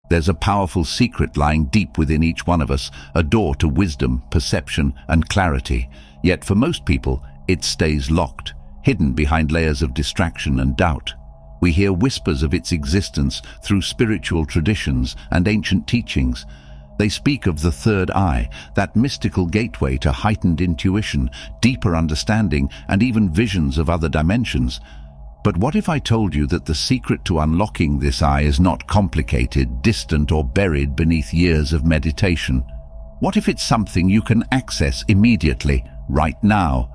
There's a powerful secret lying deep within each one of us, a door to wisdom, perception, and clarity. Yet for most people, it stays locked, hidden behind layers of distraction and doubt. We hear whispers of its existence through spiritual traditions and ancient teachings. They speak of the third eye, that mystical gateway to heightened intuition, deeper understanding, and even visions of other dimensions. But what if I told you that the secret to unlocking this eye is not complicated, distant, or buried beneath years of meditation? What if it's something you can access immediately, right now?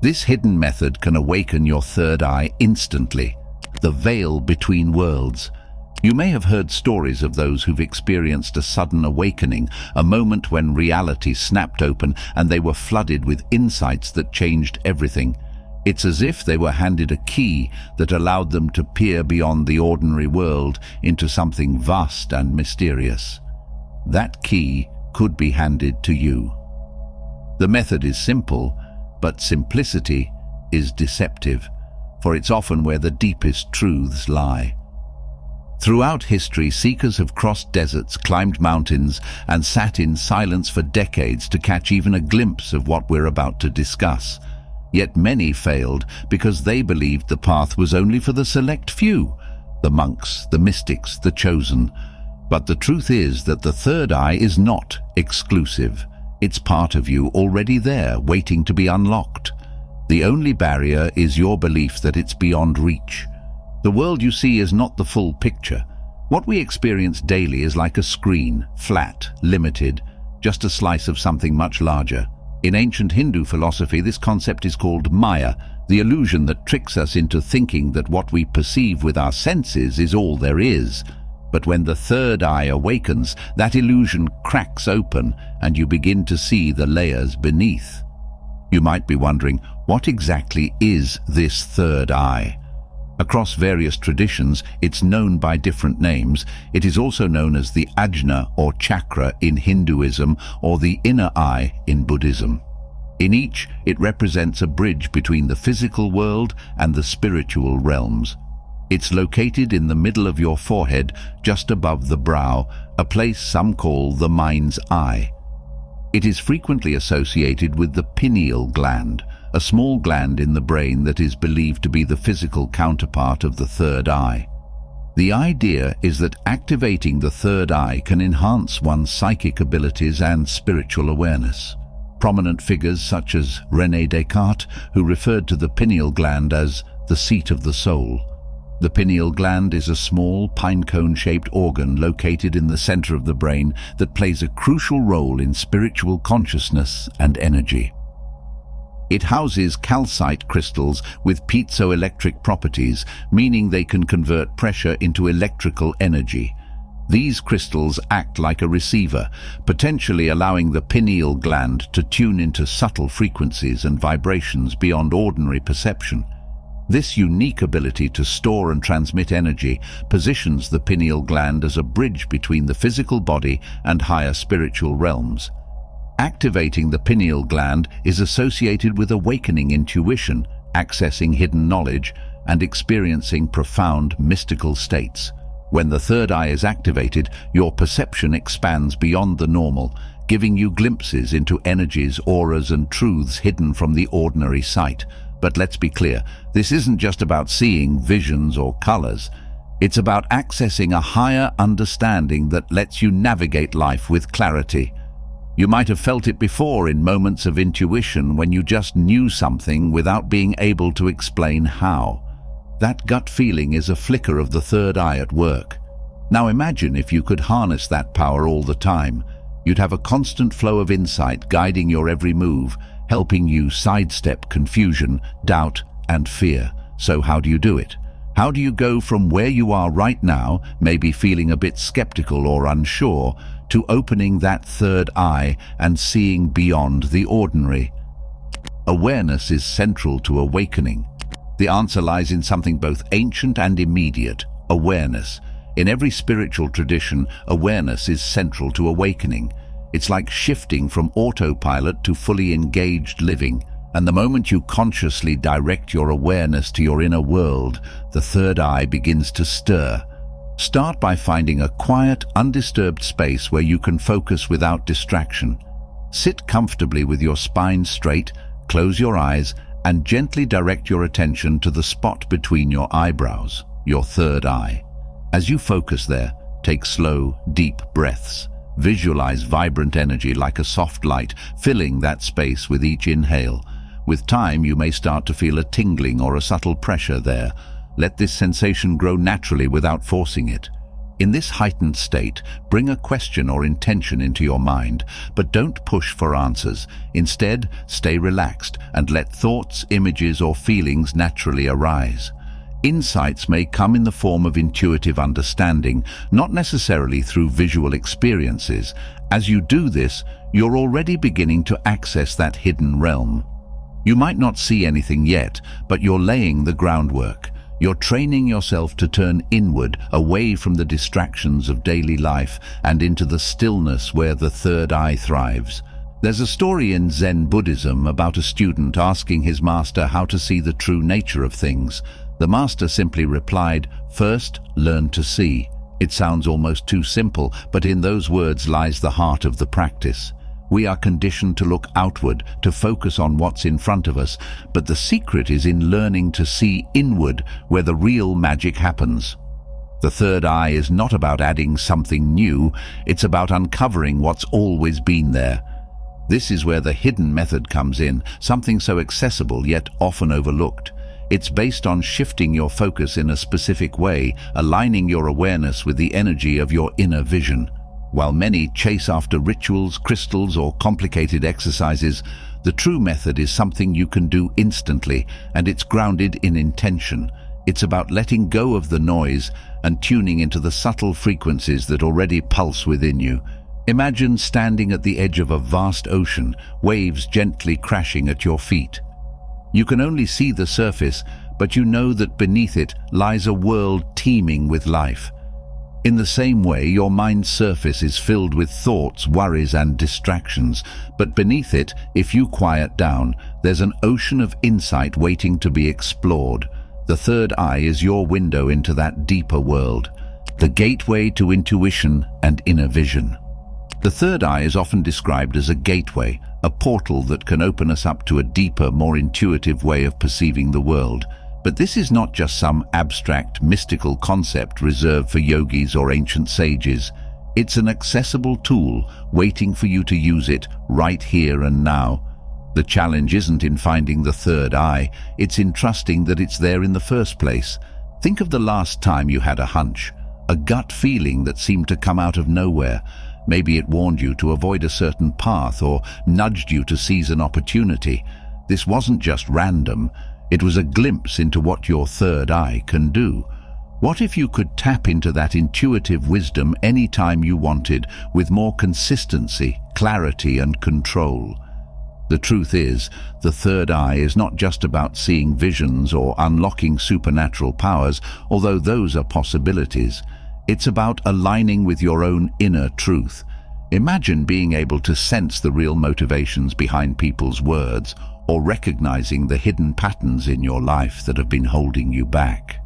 This hidden method can awaken your third eye instantly, the veil between worlds. You may have heard stories of those who've experienced a sudden awakening, a moment when reality snapped open and they were flooded with insights that changed everything. It's as if they were handed a key that allowed them to peer beyond the ordinary world into something vast and mysterious. That key could be handed to you. The method is simple, but simplicity is deceptive, for it's often where the deepest truths lie. Throughout history, seekers have crossed deserts, climbed mountains, and sat in silence for decades to catch even a glimpse of what we're about to discuss. Yet many failed because they believed the path was only for the select few, the monks, the mystics, the chosen. But the truth is that the third eye is not exclusive. It's part of you, already there, waiting to be unlocked. The only barrier is your belief that it's beyond reach. The world you see is not the full picture. What we experience daily is like a screen, flat, limited, just a slice of something much larger. In ancient Hindu philosophy, this concept is called Maya, the illusion that tricks us into thinking that what we perceive with our senses is all there is. But when the third eye awakens, that illusion cracks open and you begin to see the layers beneath. You might be wondering, what exactly is this third eye? Across various traditions, it's known by different names. It is also known as the ajna or chakra in Hinduism, or the inner eye in Buddhism. In each, it represents a bridge between the physical world and the spiritual realms. It's located in the middle of your forehead, just above the brow, a place some call the mind's eye. It is frequently associated with the pineal gland, a small gland in the brain that is believed to be the physical counterpart of the third eye. The idea is that activating the third eye can enhance one's psychic abilities and spiritual awareness. Prominent figures such as René Descartes, who referred to the pineal gland as the seat of the soul. The pineal gland is a small, pine-cone-shaped organ located in the center of the brain that plays a crucial role in spiritual consciousness and energy. It houses calcite crystals with piezoelectric properties, meaning they can convert pressure into electrical energy. These crystals act like a receiver, potentially allowing the pineal gland to tune into subtle frequencies and vibrations beyond ordinary perception. This unique ability to store and transmit energy positions the pineal gland as a bridge between the physical body and higher spiritual realms. Activating the pineal gland is associated with awakening intuition, accessing hidden knowledge, and experiencing profound mystical states. When the third eye is activated, your perception expands beyond the normal, giving you glimpses into energies, auras, and truths hidden from the ordinary sight. But let's be clear, this isn't just about seeing visions or colors. It's about accessing a higher understanding that lets you navigate life with clarity. You might have felt it before in moments of intuition when you just knew something without being able to explain how. That gut feeling is a flicker of the third eye at work. Now imagine if you could harness that power all the time. You'd have a constant flow of insight guiding your every move, helping you sidestep confusion, doubt, and fear. So how do you do it? How do you go from where you are right now, maybe feeling a bit skeptical or unsure, to opening that third eye and seeing beyond the ordinary? Awareness is central to awakening. The answer lies in something both ancient and immediate: awareness. In every spiritual tradition, awareness is central to awakening. It's like shifting from autopilot to fully engaged living. And the moment you consciously direct your awareness to your inner world, the third eye begins to stir. Start by finding a quiet, undisturbed space where you can focus without distraction. Sit comfortably with your spine straight, close your eyes, and gently direct your attention to the spot between your eyebrows, your third eye. As you focus there, take slow, deep breaths. Visualize vibrant energy like a soft light, filling that space with each inhale. With time, you may start to feel a tingling or a subtle pressure there. Let this sensation grow naturally without forcing it. In this heightened state, bring a question or intention into your mind, but don't push for answers. Instead, stay relaxed and let thoughts, images, or feelings naturally arise. Insights may come in the form of intuitive understanding, not necessarily through visual experiences. As you do this, you're already beginning to access that hidden realm. You might not see anything yet, but you're laying the groundwork. You're training yourself to turn inward, away from the distractions of daily life and into the stillness where the third eye thrives. There's a story in Zen Buddhism about a student asking his master how to see the true nature of things. The master simply replied, "First, learn to see." It sounds almost too simple, but in those words lies the heart of the practice. We are conditioned to look outward, to focus on what's in front of us, but the secret is in learning to see inward, where the real magic happens. The third eye is not about adding something new, it's about uncovering what's always been there. This is where the hidden method comes in, something so accessible yet often overlooked. It's based on shifting your focus in a specific way, aligning your awareness with the energy of your inner vision. While many chase after rituals, crystals, or complicated exercises, the true method is something you can do instantly, and it's grounded in intention. It's about letting go of the noise and tuning into the subtle frequencies that already pulse within you. Imagine standing at the edge of a vast ocean, waves gently crashing at your feet. You can only see the surface, but you know that beneath it lies a world teeming with life. In the same way, your mind's surface is filled with thoughts, worries, and distractions, but beneath it, if you quiet down, there's an ocean of insight waiting to be explored. The third eye is your window into that deeper world, the gateway to intuition and inner vision. The third eye is often described as a gateway, a portal that can open us up to a deeper, more intuitive way of perceiving the world. But this is not just some abstract, mystical concept reserved for yogis or ancient sages. It's an accessible tool waiting for you to use it right here and now. The challenge isn't in finding the third eye, it's in trusting that it's there in the first place. Think of the last time you had a hunch, a gut feeling that seemed to come out of nowhere. Maybe it warned you to avoid a certain path or nudged you to seize an opportunity. This wasn't just random. It was a glimpse into what your third eye can do. What if you could tap into that intuitive wisdom any time you wanted, with more consistency, clarity, and control? The truth is, the third eye is not just about seeing visions or unlocking supernatural powers, although those are possibilities. It's about aligning with your own inner truth. Imagine being able to sense the real motivations behind people's words, or recognizing the hidden patterns in your life that have been holding you back.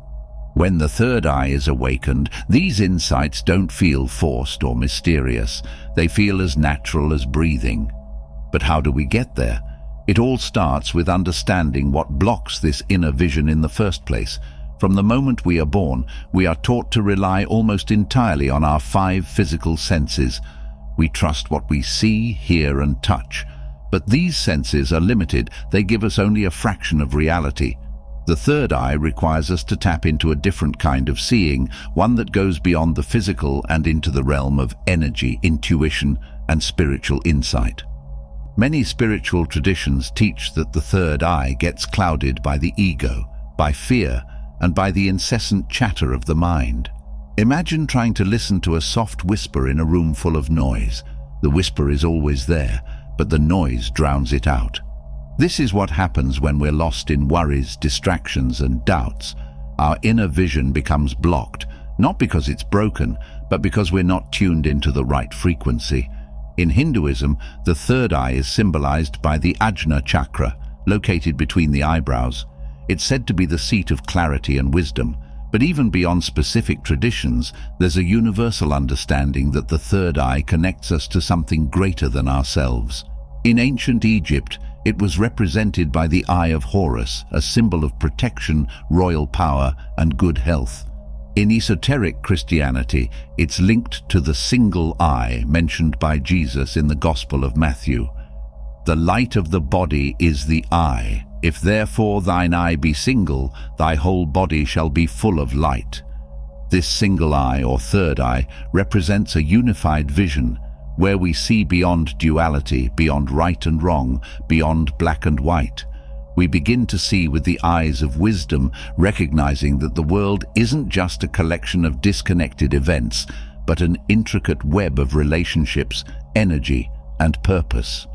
When the third eye is awakened, these insights don't feel forced or mysterious. They feel as natural as breathing. But how do we get there? It all starts with understanding what blocks this inner vision in the first place. From the moment we are born, we are taught to rely almost entirely on our 5 physical senses. We trust what we see, hear, and touch. But these senses are limited. They give us only a fraction of reality. The third eye requires us to tap into a different kind of seeing, one that goes beyond the physical and into the realm of energy, intuition, and spiritual insight. Many spiritual traditions teach that the third eye gets clouded by the ego, by fear, and by the incessant chatter of the mind. Imagine trying to listen to a soft whisper in a room full of noise. The whisper is always there, but the noise drowns it out. This is what happens when we're lost in worries, distractions, and doubts. Our inner vision becomes blocked, not because it's broken, but because we're not tuned into the right frequency. In Hinduism, the third eye is symbolized by the Ajna chakra, located between the eyebrows. It's said to be the seat of clarity and wisdom, but But even beyond specific traditions, there's a universal understanding that the third eye connects us to something greater than ourselves. In ancient Egypt, it was represented by the Eye of Horus, a symbol of protection, royal power, and good health. In esoteric Christianity, it's linked to the single eye mentioned by Jesus in the Gospel of Matthew. The light of the body is the eye. If therefore thine eye be single, thy whole body shall be full of light. This single eye, or third eye, represents a unified vision, where we see beyond duality, beyond right and wrong, beyond black and white. We begin to see with the eyes of wisdom, recognizing that the world isn't just a collection of disconnected events, but an intricate web of relationships, energy, and purpose.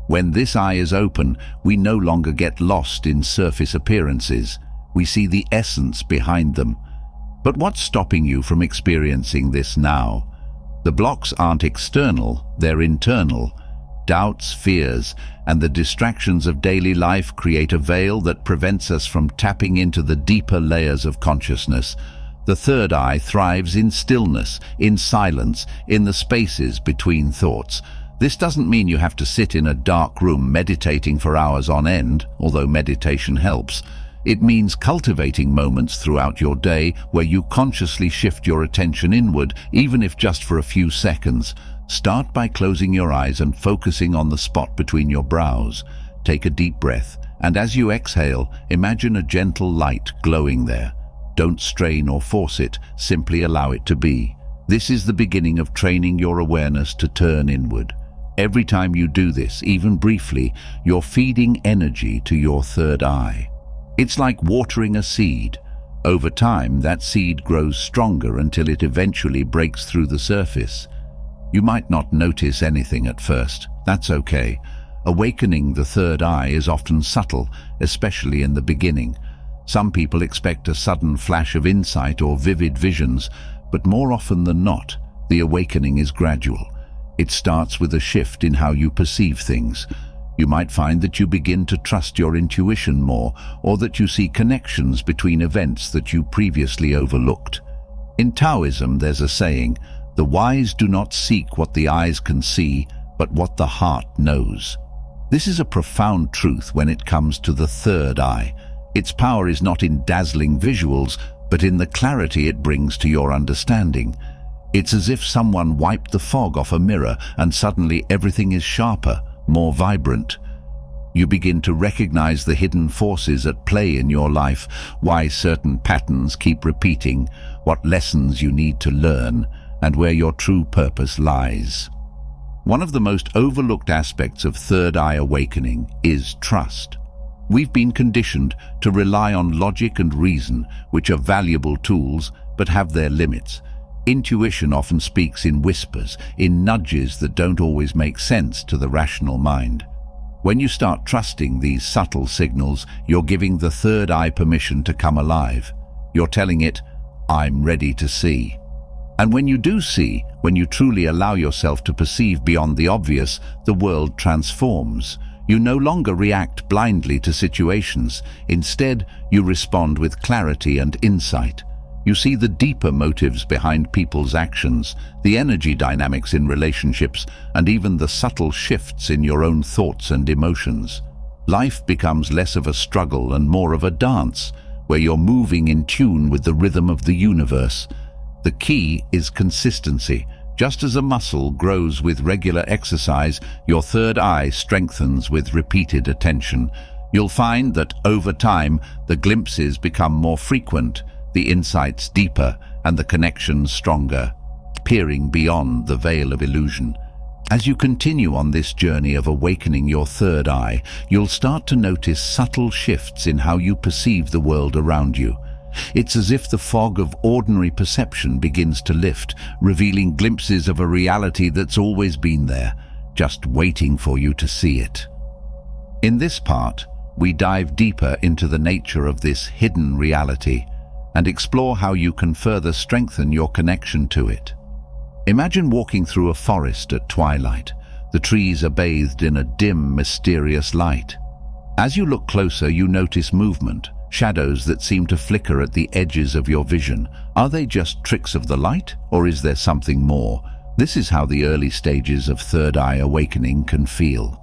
When this eye is open, we no longer get lost in surface appearances. We see the essence behind them. But what's stopping you from experiencing this now? The blocks aren't external, they're internal. Doubts, fears, and the distractions of daily life create a veil that prevents us from tapping into the deeper layers of consciousness. The third eye thrives in stillness, in silence, in the spaces between thoughts. This doesn't mean you have to sit in a dark room meditating for hours on end, although meditation helps. It means cultivating moments throughout your day where you consciously shift your attention inward, even if just for a few seconds. Start by closing your eyes and focusing on the spot between your brows. Take a deep breath, and as you exhale, imagine a gentle light glowing there. Don't strain or force it, simply allow it to be. This is the beginning of training your awareness to turn inward. Every time you do this, even briefly, you're feeding energy to your third eye. It's like watering a seed. Over time, that seed grows stronger until it eventually breaks through the surface. You might not notice anything at first. That's okay. Awakening the third eye is often subtle, especially in the beginning. Some people expect a sudden flash of insight or vivid visions, but more often than not, the awakening is gradual. It starts with a shift in how you perceive things. You might find that you begin to trust your intuition more, or that you see connections between events that you previously overlooked. In Taoism, there's a saying, "The wise do not seek what the eyes can see, but what the heart knows." This is a profound truth when it comes to the third eye. Its power is not in dazzling visuals, but in the clarity it brings to your understanding. It's as if someone wiped the fog off a mirror and suddenly everything is sharper, more vibrant. You begin to recognize the hidden forces at play in your life, why certain patterns keep repeating, what lessons you need to learn, and where your true purpose lies. One of the most overlooked aspects of third eye awakening is trust. We've been conditioned to rely on logic and reason, which are valuable tools, but have their limits. Intuition often speaks in whispers, in nudges that don't always make sense to the rational mind. When you start trusting these subtle signals, you're giving the third eye permission to come alive. You're telling it, "I'm ready to see." And when you do see, when you truly allow yourself to perceive beyond the obvious, the world transforms. You no longer react blindly to situations. Instead, you respond with clarity and insight. You see the deeper motives behind people's actions, the energy dynamics in relationships, and even the subtle shifts in your own thoughts and emotions. Life becomes less of a struggle and more of a dance, where you're moving in tune with the rhythm of the universe. The key is consistency. Just as a muscle grows with regular exercise, your third eye strengthens with repeated attention. You'll find that over time, the glimpses become more frequent, the insights deeper, and the connections stronger, peering beyond the veil of illusion. As you continue on this journey of awakening your third eye, you'll start to notice subtle shifts in how you perceive the world around you. It's as if the fog of ordinary perception begins to lift, revealing glimpses of a reality that's always been there, just waiting for you to see it. In this part, we dive deeper into the nature of this hidden reality and explore how you can further strengthen your connection to it. Imagine walking through a forest at twilight. The trees are bathed in a dim, mysterious light. As you look closer, you notice movement. shadows that seem to flicker at the edges of your vision. Are they just tricks of the light, or is there something more? This is how the early stages of third eye awakening can feel.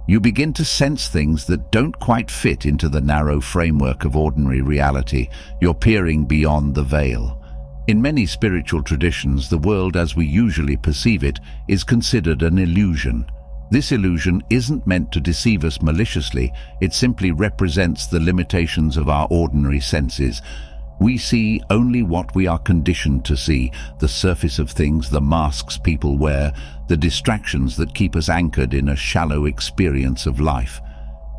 You begin to sense things that don't quite fit into the narrow framework of ordinary reality. You're peering beyond the veil. In many spiritual traditions, the world as we usually perceive it is considered an illusion. This illusion isn't meant to deceive us maliciously, it simply represents the limitations of our ordinary senses. We see only what we are conditioned to see, the surface of things, the masks people wear, the distractions that keep us anchored in a shallow experience of life.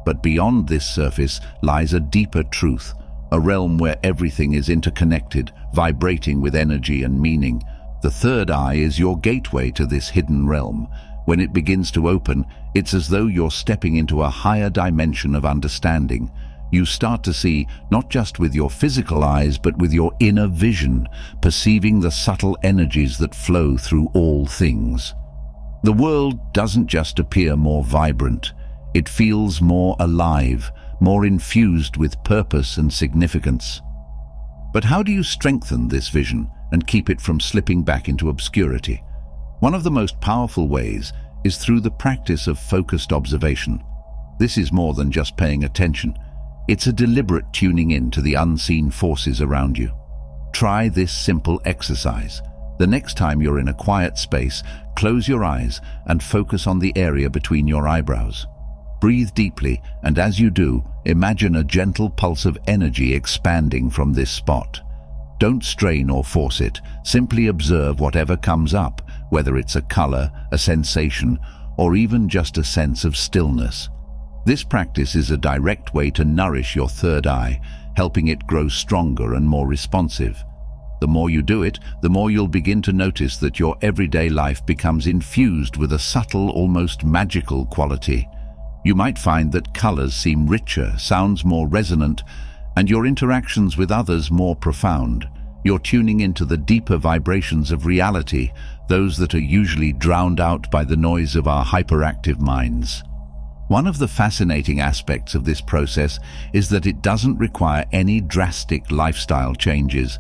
But beyond this surface lies a deeper truth, a realm where everything is interconnected, vibrating with energy and meaning. The third eye is your gateway to this hidden realm. When it begins to open, it's as though you're stepping into a higher dimension of understanding. You start to see not just with your physical eyes, but with your inner vision, perceiving the subtle energies that flow through all things. The world doesn't just appear more vibrant, it feels more alive, more infused with purpose and significance. But how do you strengthen this vision and keep it from slipping back into obscurity? One of the most powerful ways is through the practice of focused observation. This is more than just paying attention. It's a deliberate tuning in to the unseen forces around you. Try this simple exercise. The next time you're in a quiet space, close your eyes and focus on the area between your eyebrows. Breathe deeply, and as you do, imagine a gentle pulse of energy expanding from this spot. Don't strain or force it. Simply observe whatever comes up, whether it's a color, a sensation, or even just a sense of stillness. This practice is a direct way to nourish your third eye, helping it grow stronger and more responsive. The more you do it, the more you'll begin to notice that your everyday life becomes infused with a subtle, almost magical quality. You might find that colors seem richer, sounds more resonant, and your interactions with others more profound. You're tuning into the deeper vibrations of reality, those that are usually drowned out by the noise of our hyperactive minds. One of the fascinating aspects of this process is that it doesn't require any drastic lifestyle changes.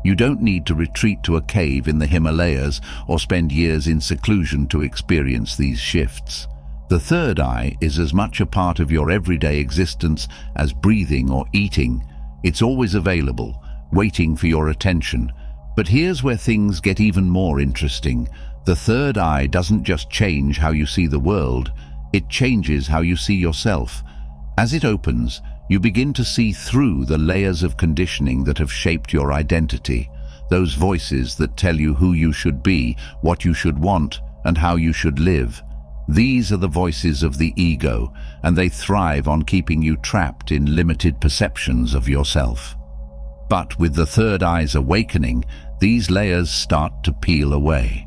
You don't need to retreat to a cave in the Himalayas or spend years in seclusion to experience these shifts. The third eye is as much a part of your everyday existence as breathing or eating. It's always available, waiting for your attention. But here's where things get even more interesting. The third eye doesn't just change how you see the world, it changes how you see yourself. As it opens, you begin to see through the layers of conditioning that have shaped your identity, those voices that tell you who you should be, what you should want, and how you should live. These are the voices of the ego, and they thrive on keeping you trapped in limited perceptions of yourself. But with the third eye's awakening, these layers start to peel away.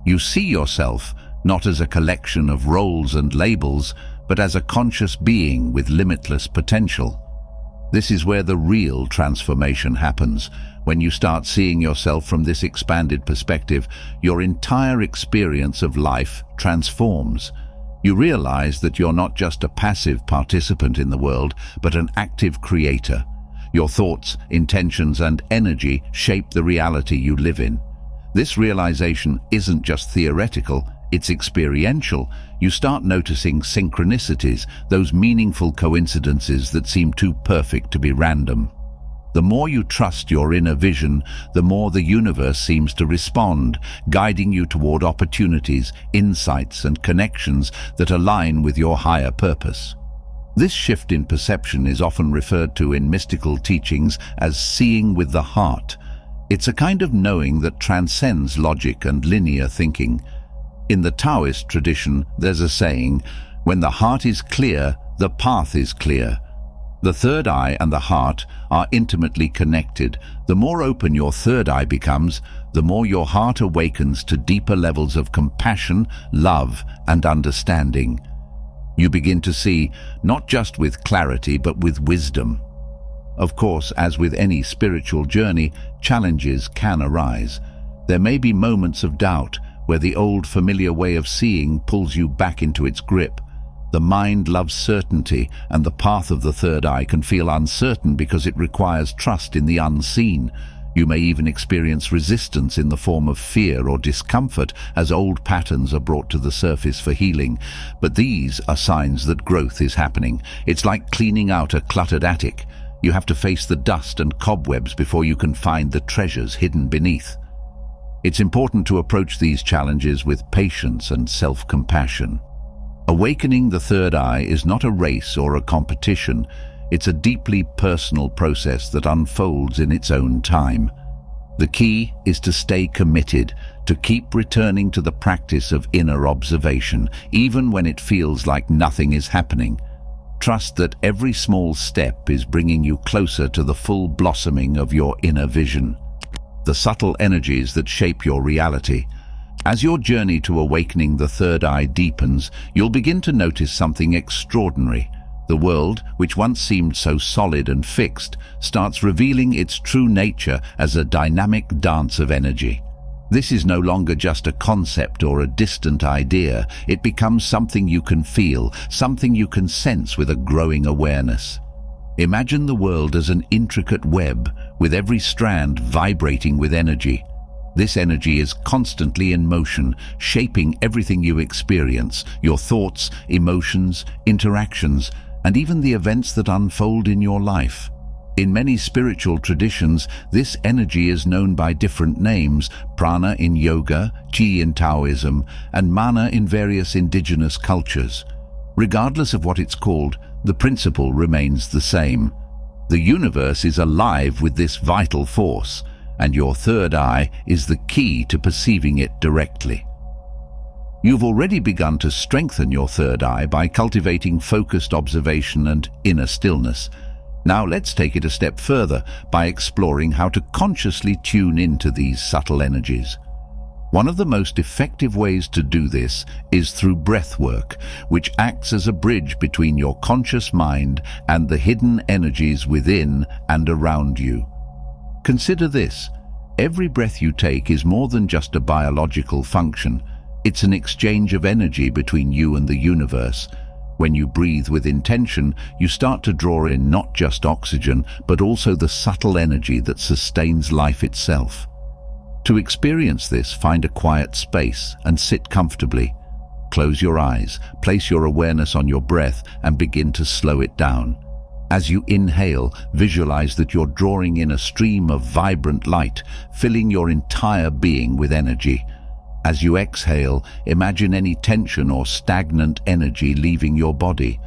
You see yourself not as a collection of roles and labels, but as a conscious being with limitless potential. This is where the real transformation happens. When you start seeing yourself from this expanded perspective, your entire experience of life transforms. You realize that you're not just a passive participant in the world, but an active creator. Your thoughts, intentions, and energy shape the reality you live in. This realization isn't just theoretical, it's experiential. You start noticing synchronicities, those meaningful coincidences that seem too perfect to be random. The more you trust your inner vision, the more the universe seems to respond, guiding you toward opportunities, insights, and connections that align with your higher purpose. This shift in perception is often referred to in mystical teachings as seeing with the heart. It's a kind of knowing that transcends logic and linear thinking. In the Taoist tradition, there's a saying, "When the heart is clear, the path is clear." The third eye and the heart are intimately connected. The more open your third eye becomes, the more your heart awakens to deeper levels of compassion, love, and understanding. You begin to see, not just with clarity, but with wisdom. Of course, as with any spiritual journey, challenges can arise. There may be moments of doubt, where the old familiar way of seeing pulls you back into its grip. The mind loves certainty, and the path of the third eye can feel uncertain because it requires trust in the unseen. You may even experience resistance in the form of fear or discomfort as old patterns are brought to the surface for healing. But these are signs that growth is happening. It's like cleaning out a cluttered attic. You have to face the dust and cobwebs before you can find the treasures hidden beneath. It's important to approach these challenges with patience and self-compassion. Awakening the third eye is not a race or a competition. It's a deeply personal process that unfolds in its own time. The key is to stay committed, to keep returning to the practice of inner observation, even when it feels like nothing is happening. Trust that every small step is bringing you closer to the full blossoming of your inner vision. The subtle energies that shape your reality. As your journey to awakening the third eye deepens, you'll begin to notice something extraordinary. The world, which once seemed so solid and fixed, starts revealing its true nature as a dynamic dance of energy. This is no longer just a concept or a distant idea. It becomes something you can feel, something you can sense with a growing awareness. Imagine the world as an intricate web, with every strand vibrating with energy. This energy is constantly in motion, shaping everything you experience, your thoughts, emotions, interactions, and even the events that unfold in your life. In many spiritual traditions, this energy is known by different names: prana in yoga, chi in Taoism, and mana in various indigenous cultures. Regardless of what it's called, the principle remains the same. The universe is alive with this vital force, and your third eye is the key to perceiving it directly. You've already begun to strengthen your third eye by cultivating focused observation and inner stillness. Now let's take it a step further by exploring how to consciously tune into these subtle energies. One of the most effective ways to do this is through breathwork, which acts as a bridge between your conscious mind and the hidden energies within and around you. Consider this: every breath you take is more than just a biological function. It's an exchange of energy between you and the universe. When you breathe with intention, you start to draw in not just oxygen, but also the subtle energy that sustains life itself. To experience this, find a quiet space and sit comfortably. Close your eyes, place your awareness on your breath, and begin to slow it down. As you inhale, visualize that you're drawing in a stream of vibrant light, filling your entire being with energy. As you exhale, imagine any tension or stagnant energy leaving your body.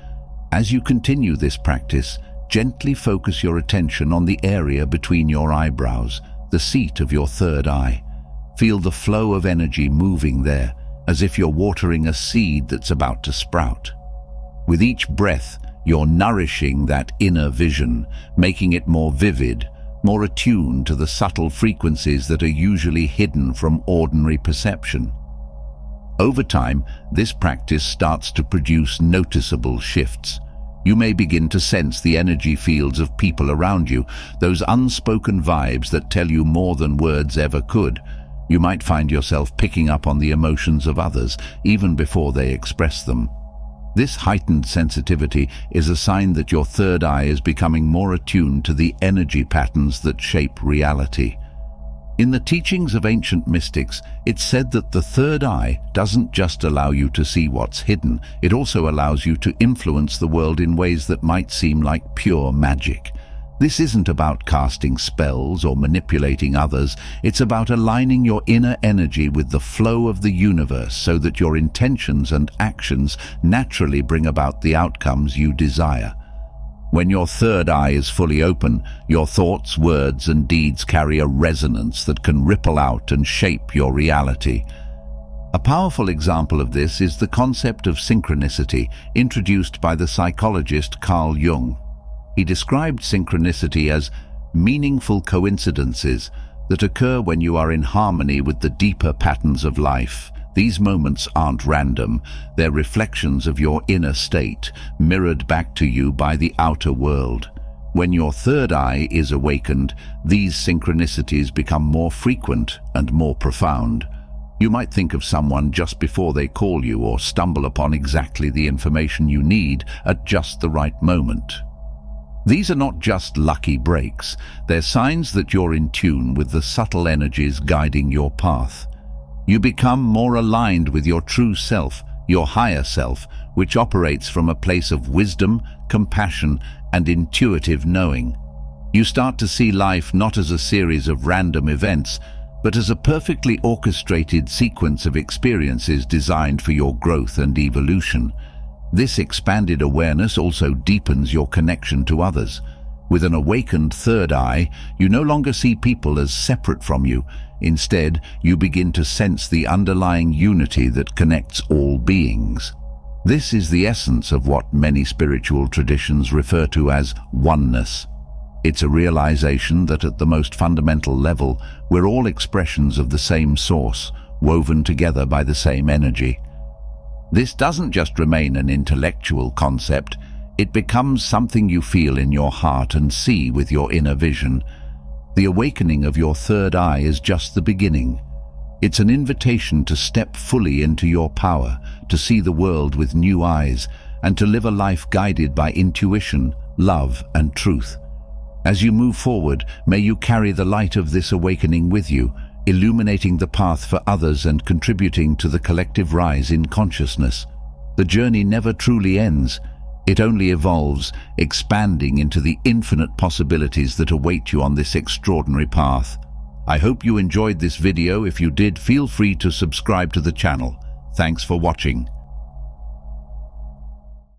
As you continue this practice, gently focus your attention on the area between your eyebrows, the seat of your third eye. Feel the flow of energy moving there, as if you're watering a seed that's about to sprout. With each breath, you're nourishing that inner vision, making it more vivid, more attuned to the subtle frequencies that are usually hidden from ordinary perception. Over time, this practice starts to produce noticeable shifts. You may begin to sense the energy fields of people around you, those unspoken vibes that tell you more than words ever could. You might find yourself picking up on the emotions of others, even before they express them. This heightened sensitivity is a sign that your third eye is becoming more attuned to the energy patterns that shape reality. In the teachings of ancient mystics, it's said that the third eye doesn't just allow you to see what's hidden, it also allows you to influence the world in ways that might seem like pure magic. This isn't about casting spells or manipulating others, it's about aligning your inner energy with the flow of the universe so that your intentions and actions naturally bring about the outcomes you desire. When your third eye is fully open, your thoughts, words, and deeds carry a resonance that can ripple out and shape your reality. A powerful example of this is the concept of synchronicity, introduced by the psychologist Carl Jung. He described synchronicity as meaningful coincidences that occur when you are in harmony with the deeper patterns of life. These moments aren't random, they're reflections of your inner state, mirrored back to you by the outer world. When your third eye is awakened, these synchronicities become more frequent and more profound. You might think of someone just before they call you or stumble upon exactly the information you need at just the right moment. These are not just lucky breaks, they're signs that you're in tune with the subtle energies guiding your path. You become more aligned with your true self, your higher self, which operates from a place of wisdom, compassion, and intuitive knowing. You start to see life not as a series of random events, but as a perfectly orchestrated sequence of experiences designed for your growth and evolution. This expanded awareness also deepens your connection to others. With an awakened third eye, you no longer see people as separate from you. Instead, you begin to sense the underlying unity that connects all beings. This is the essence of what many spiritual traditions refer to as oneness. It's a realization that at the most fundamental level, we're all expressions of the same source, woven together by the same energy. This doesn't just remain an intellectual concept, it becomes something you feel in your heart and see with your inner vision. The awakening of your third eye is just the beginning. It's an invitation to step fully into your power, to see the world with new eyes, and to live a life guided by intuition, love, and truth. As you move forward, may you carry the light of this awakening with you, illuminating the path for others and contributing to the collective rise in consciousness. The journey never truly ends. It only evolves, expanding into the infinite possibilities that await you on this extraordinary path. I hope you enjoyed this video. If you did, feel free to subscribe to the channel. Thanks for watching.